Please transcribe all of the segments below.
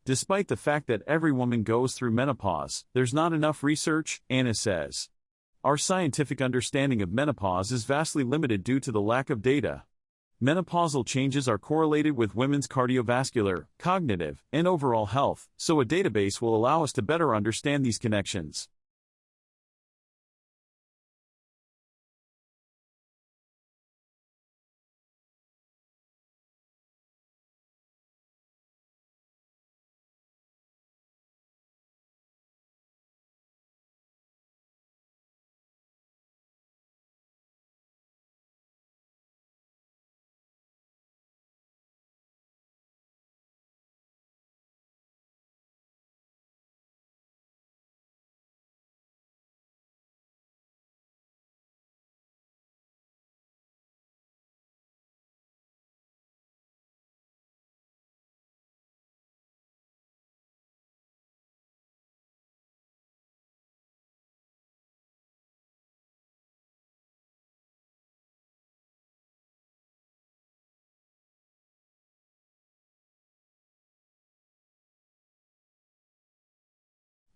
Despite the fact that every woman goes through menopause, there's not enough research, Anna says. Our scientific understanding of menopause is vastly limited due to the lack of data. Menopausal changes are correlated with women's cardiovascular, cognitive, and overall health, so a database will allow us to better understand these connections.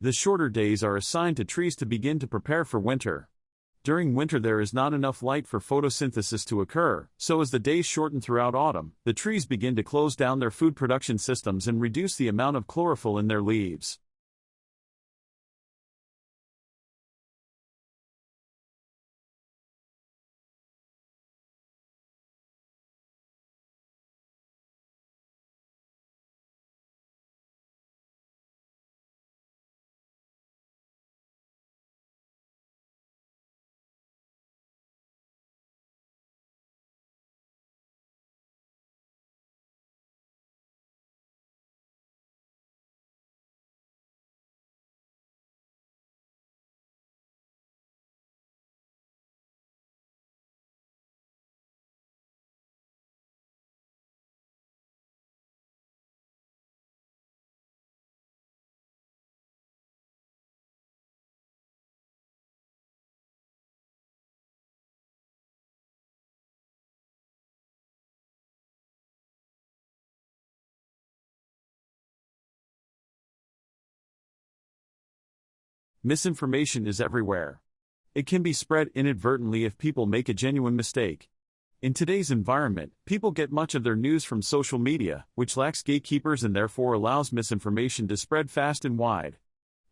The shorter days are assigned to trees to begin to prepare for winter. During winter there is not enough light for photosynthesis to occur, so as the days shorten throughout autumn, the trees begin to close down their food production systems and reduce the amount of chlorophyll in their leaves. Misinformation is everywhere. It can be spread inadvertently if people make a genuine mistake. In today's environment, people get much of their news from social media, which lacks gatekeepers and therefore allows misinformation to spread fast and wide.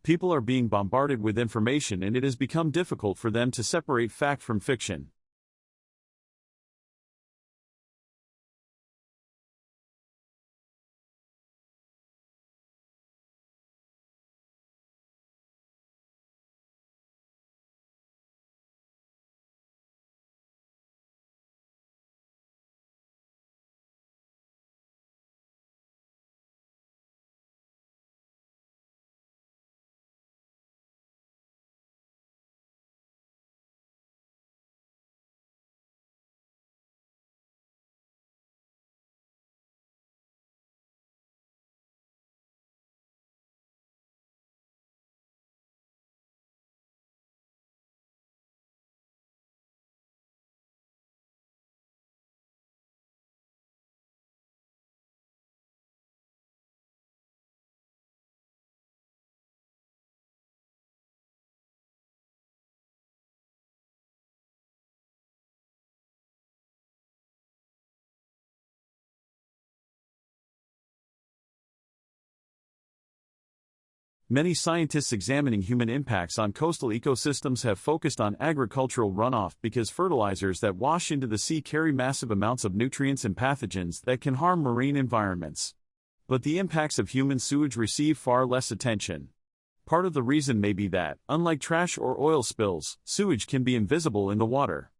People are being bombarded with information and it has become difficult for them to separate fact from fiction. Many scientists examining human impacts on coastal ecosystems have focused on agricultural runoff because fertilizers that wash into the sea carry massive amounts of nutrients and pathogens that can harm marine environments. But the impacts of human sewage receive far less attention. Part of the reason may be that, unlike trash or oil spills, sewage can be invisible in the water.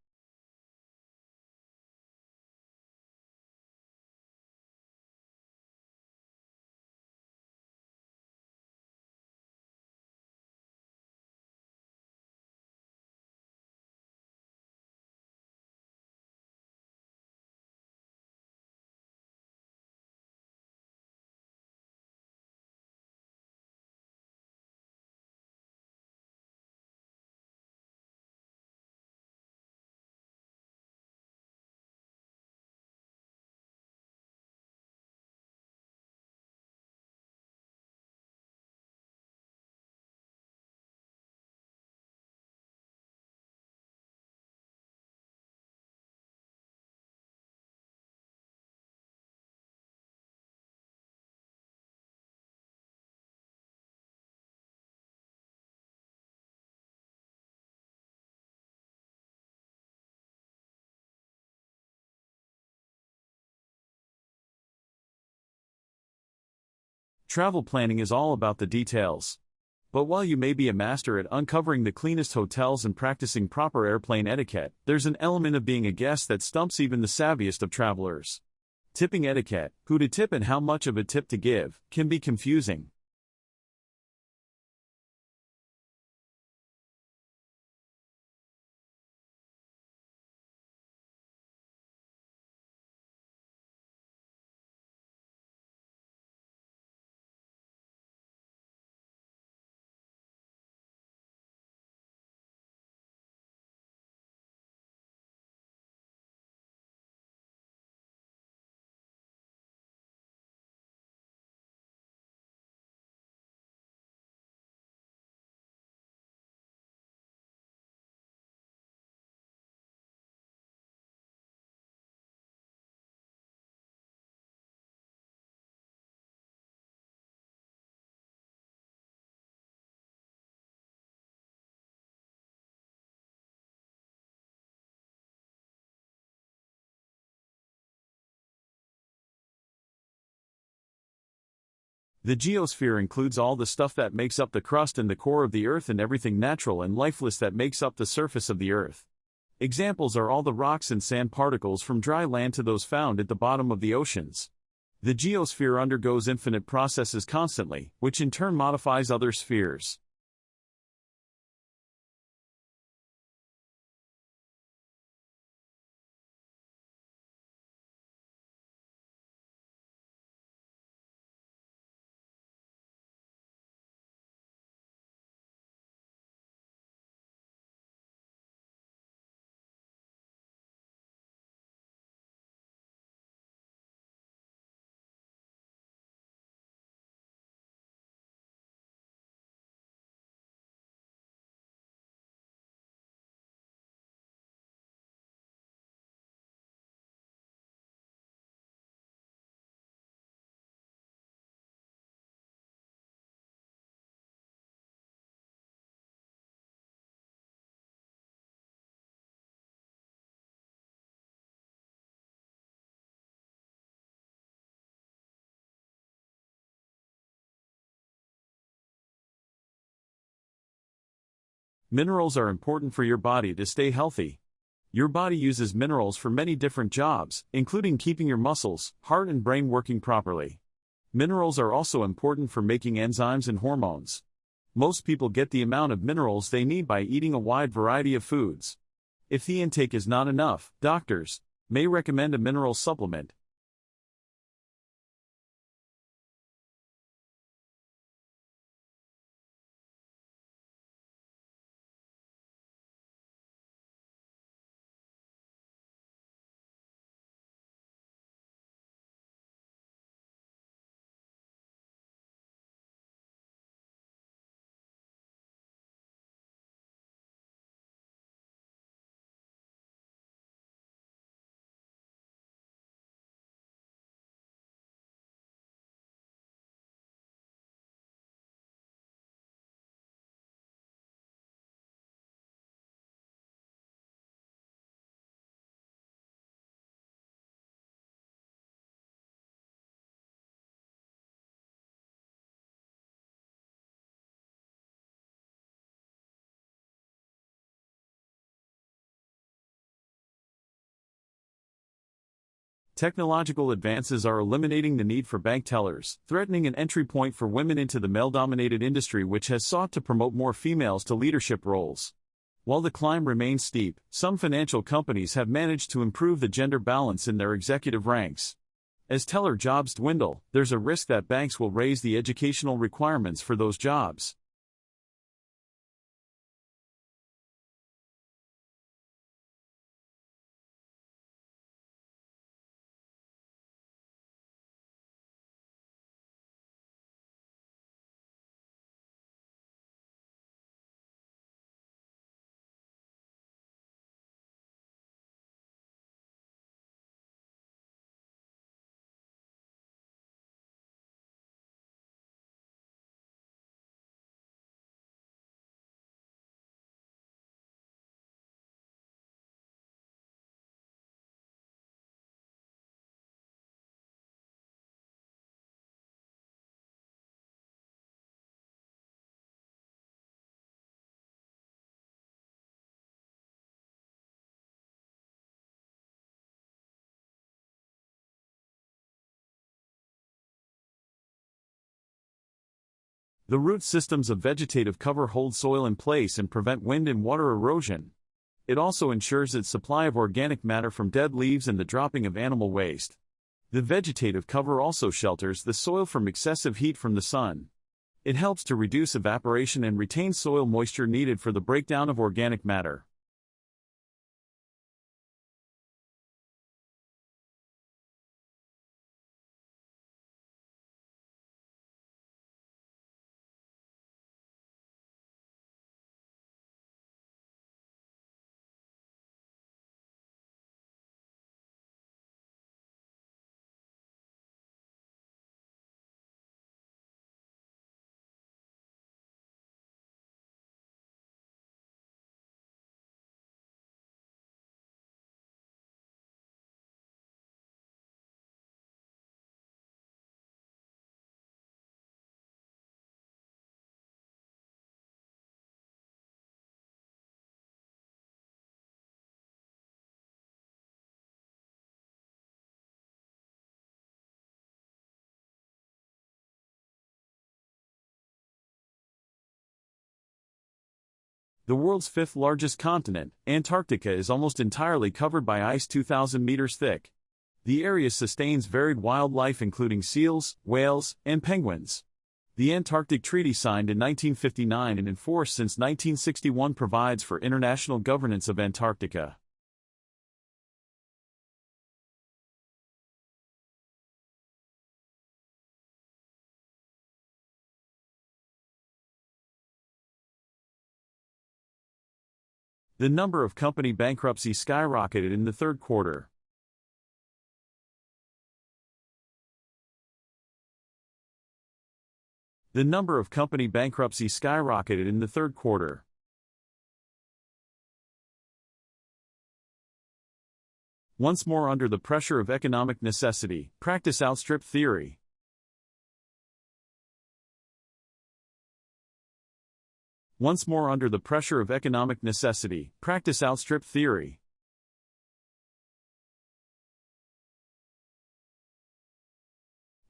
Travel planning is all about the details. But while you may be a master at uncovering the cleanest hotels and practicing proper airplane etiquette, there's an element of being a guest that stumps even the savviest of travelers. Tipping etiquette, who to tip and how much of a tip to give, can be confusing. The geosphere includes all the stuff that makes up the crust and the core of the Earth and everything natural and lifeless that makes up the surface of the Earth. Examples are all the rocks and sand particles from dry land to those found at the bottom of the oceans. The geosphere undergoes infinite processes constantly, which in turn modifies other spheres. Minerals are important for your body to stay healthy. Your body uses minerals for many different jobs, including keeping your muscles, heart and brain working properly. Minerals are also important for making enzymes and hormones. Most people get the amount of minerals they need by eating a wide variety of foods. If the intake is not enough, doctors may recommend a mineral supplement. Technological advances are eliminating the need for bank tellers, threatening an entry point for women into the male-dominated industry which has sought to promote more females to leadership roles. While the climb remains steep, some financial companies have managed to improve the gender balance in their executive ranks. As teller jobs dwindle, there's a risk that banks will raise the educational requirements for those jobs. The root systems of vegetative cover hold soil in place and prevent wind and water erosion. It also ensures its supply of organic matter from dead leaves and the dropping of animal waste. The vegetative cover also shelters the soil from excessive heat from the sun. It helps to reduce evaporation and retain soil moisture needed for the breakdown of organic matter. The world's fifth largest continent, Antarctica, is almost entirely covered by ice 2,000 meters thick. The area sustains varied wildlife including seals, whales, and penguins. The Antarctic Treaty, signed in 1959 and enforced since 1961, provides for international governance of Antarctica. The number of company bankruptcies skyrocketed in the third quarter. The number of company bankruptcies skyrocketed in the third quarter. Once more under the pressure of economic necessity, practice outstrip theory. Once more under the pressure of economic necessity, practice outstrip theory.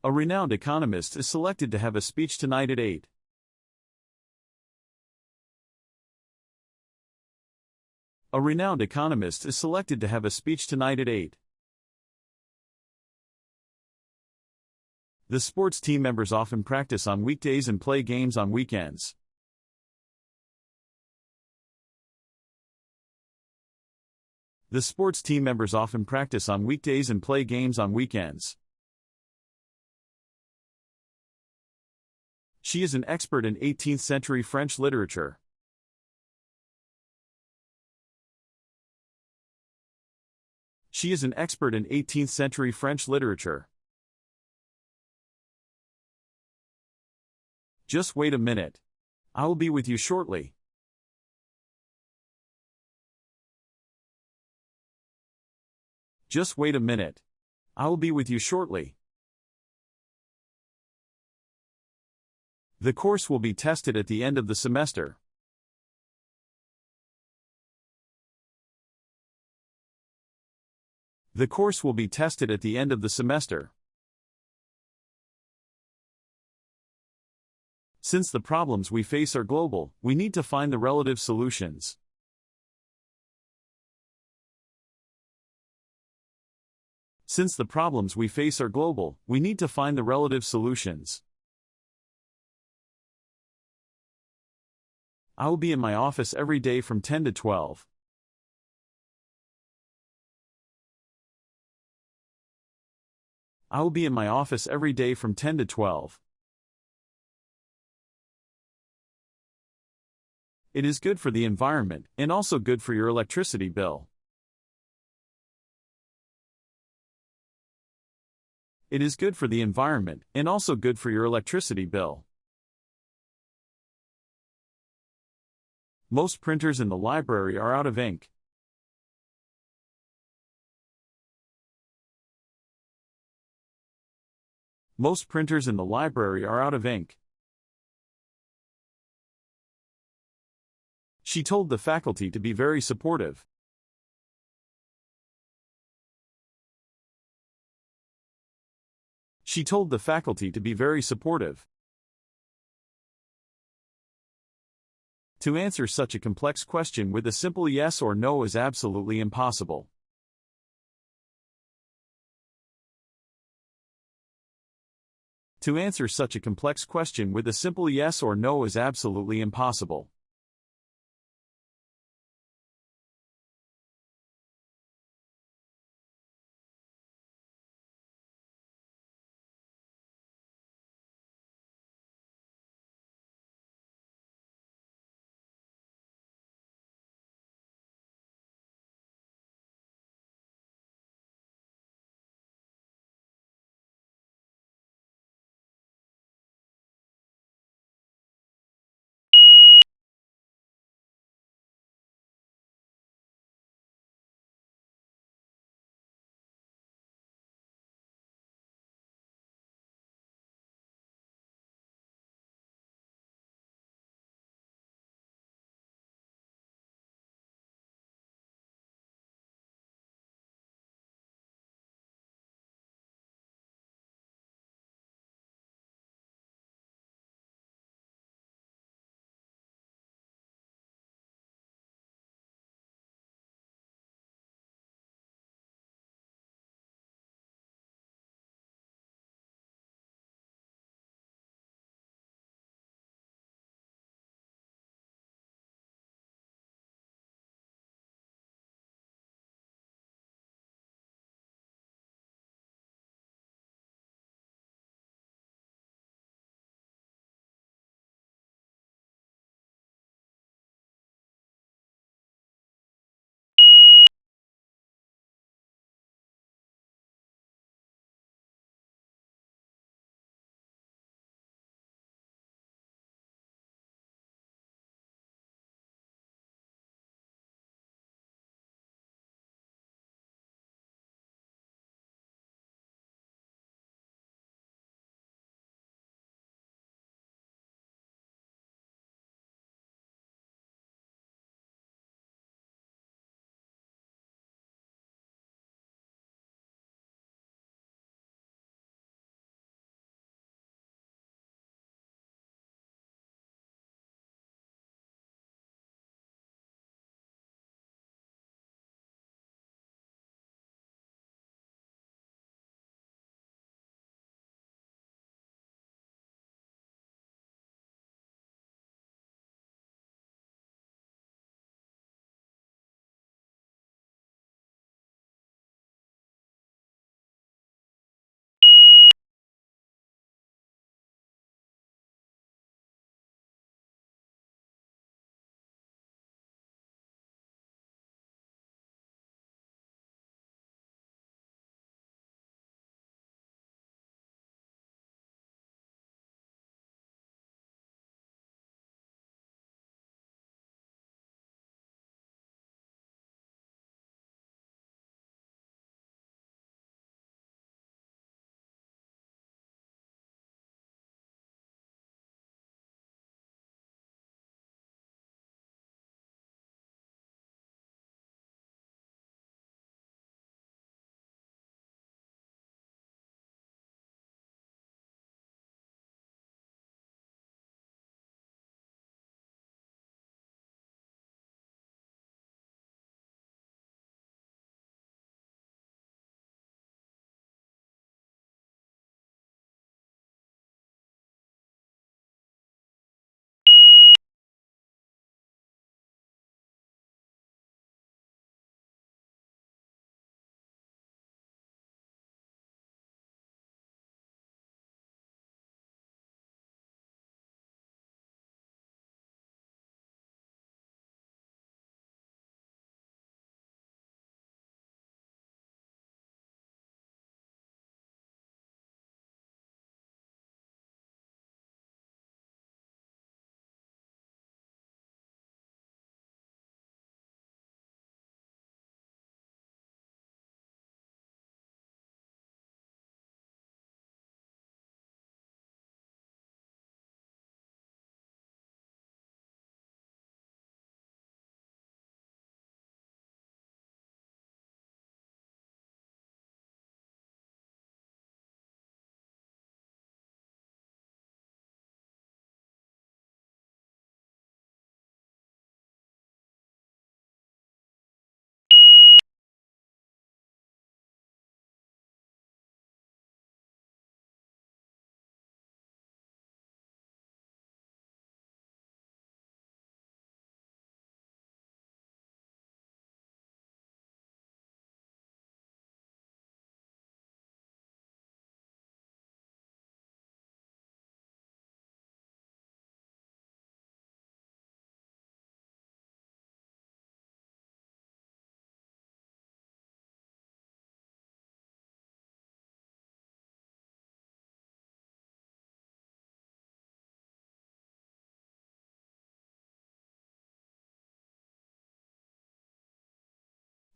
A renowned economist is selected to have a speech tonight at 8. A renowned economist is selected to have a speech tonight at 8. The sports team members often practice on weekdays and play games on weekends. The sports team members often practice on weekdays and play games on weekends. She is an expert in 18th century French literature. She is an expert in 18th century French literature. Just wait a minute. I will be with you shortly. Just wait a minute. I will be with you shortly. The course will be tested at the end of the semester. The course will be tested at the end of the semester. Since the problems we face are global, we need to find the relative solutions. Since the problems we face are global, we need to find the relative solutions. I will be in my office every day from 10 to 12. I will be in my office every day from 10 to 12. It is good for the environment, and also good for your electricity bill. It is good for the environment, and also good for your electricity bill. Most printers in the library are out of ink. Most printers in the library are out of ink. She told the faculty to be very supportive. She told the faculty to be very supportive. To answer such a complex question with a simple yes or no is absolutely impossible. To answer such a complex question with a simple yes or no is absolutely impossible.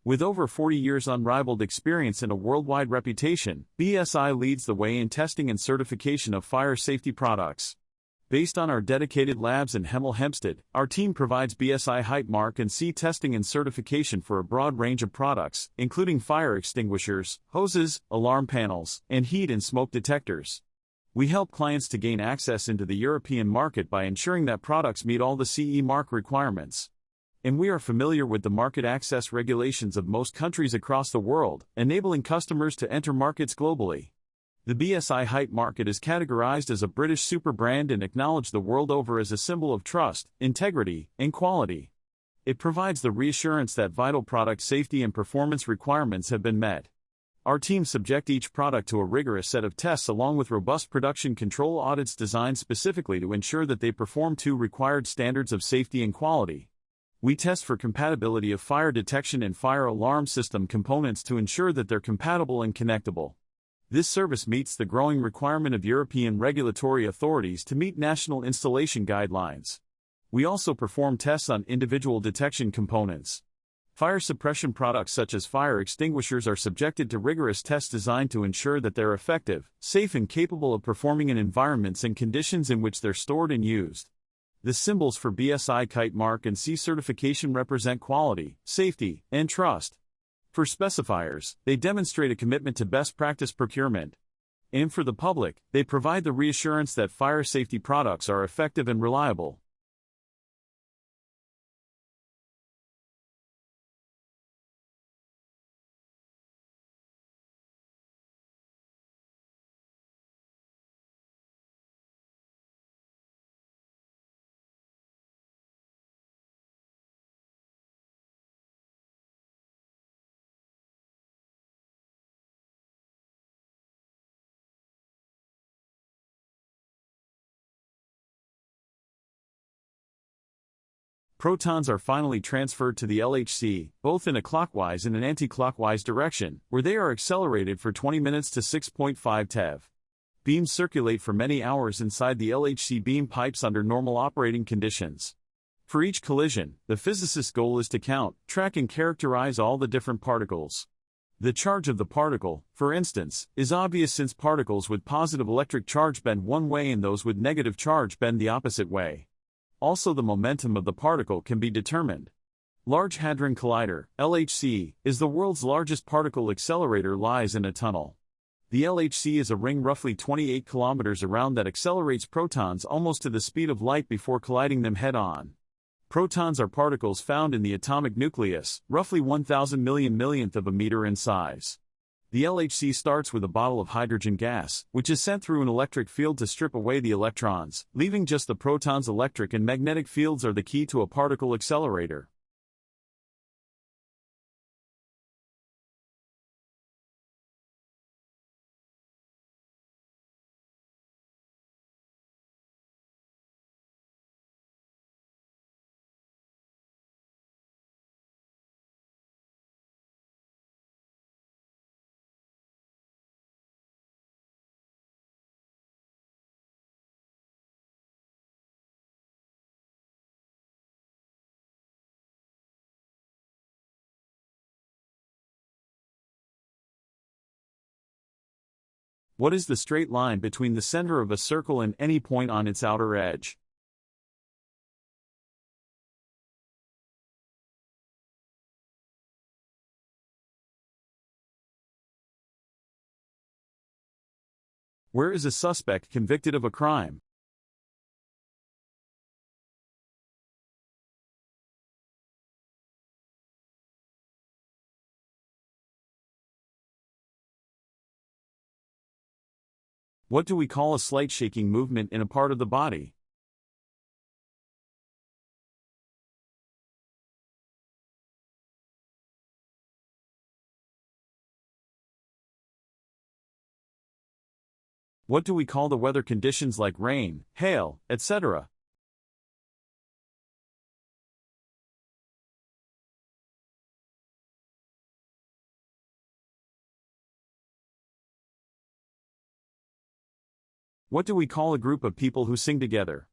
With over 40 years unrivaled experience and a worldwide reputation, BSI leads the way in testing and certification of fire safety products. Based on our dedicated labs in Hemel Hempstead, our team provides BSI Height Mark and C testing and certification for a broad range of products, including fire extinguishers, hoses, alarm panels, and heat and smoke detectors. We help clients to gain access into the European market by ensuring that products meet all the CE mark requirements. And we are familiar with the market access regulations of most countries across the world, enabling customers to enter markets globally. The BSI Height market is categorized as a British super brand and acknowledged the world over as a symbol of trust, integrity, and quality. It provides the reassurance that vital product safety and performance requirements have been met. Our team subject each product to a rigorous set of tests along with robust production control audits designed specifically to ensure that they perform to required standards of safety and quality. We test for compatibility of fire detection and fire alarm system components to ensure that they're compatible and connectable. This service meets the growing requirement of European regulatory authorities to meet national installation guidelines. We also perform tests on individual detection components. Fire suppression products such as fire extinguishers are subjected to rigorous tests designed to ensure that they're effective, safe and capable of performing in environments and conditions in which they're stored and used. The symbols for BSI Kite Mark and C certification represent quality, safety, and trust. For specifiers, they demonstrate a commitment to best practice procurement. And for the public, they provide the reassurance that fire safety products are effective and reliable. Protons are finally transferred to the LHC, both in a clockwise and an anti-clockwise direction, where they are accelerated for 20 minutes to 6.5 TeV. Beams circulate for many hours inside the LHC beam pipes under normal operating conditions. For each collision, the physicist's goal is to count, track and characterize all the different particles. The charge of the particle, for instance, is obvious since particles with positive electric charge bend one way and those with negative charge bend the opposite way. Also, the momentum of the particle can be determined. Large Hadron Collider, LHC, is the world's largest particle accelerator lies in a tunnel. The LHC is a ring roughly 28 kilometers around that accelerates protons almost to the speed of light before colliding them head-on. Protons are particles found in the atomic nucleus, roughly 1,000 millionth of a meter in size. The LHC starts with a bottle of hydrogen gas, which is sent through an electric field to strip away the electrons, leaving just the protons. Electric and magnetic fields are the key to a particle accelerator. What is the straight line between the center of a circle and any point on its outer edge? Where is a suspect convicted of a crime? What do we call a slight shaking movement in a part of the body? What do we call the weather conditions like rain, hail, etc.? What do we call a group of people who sing together?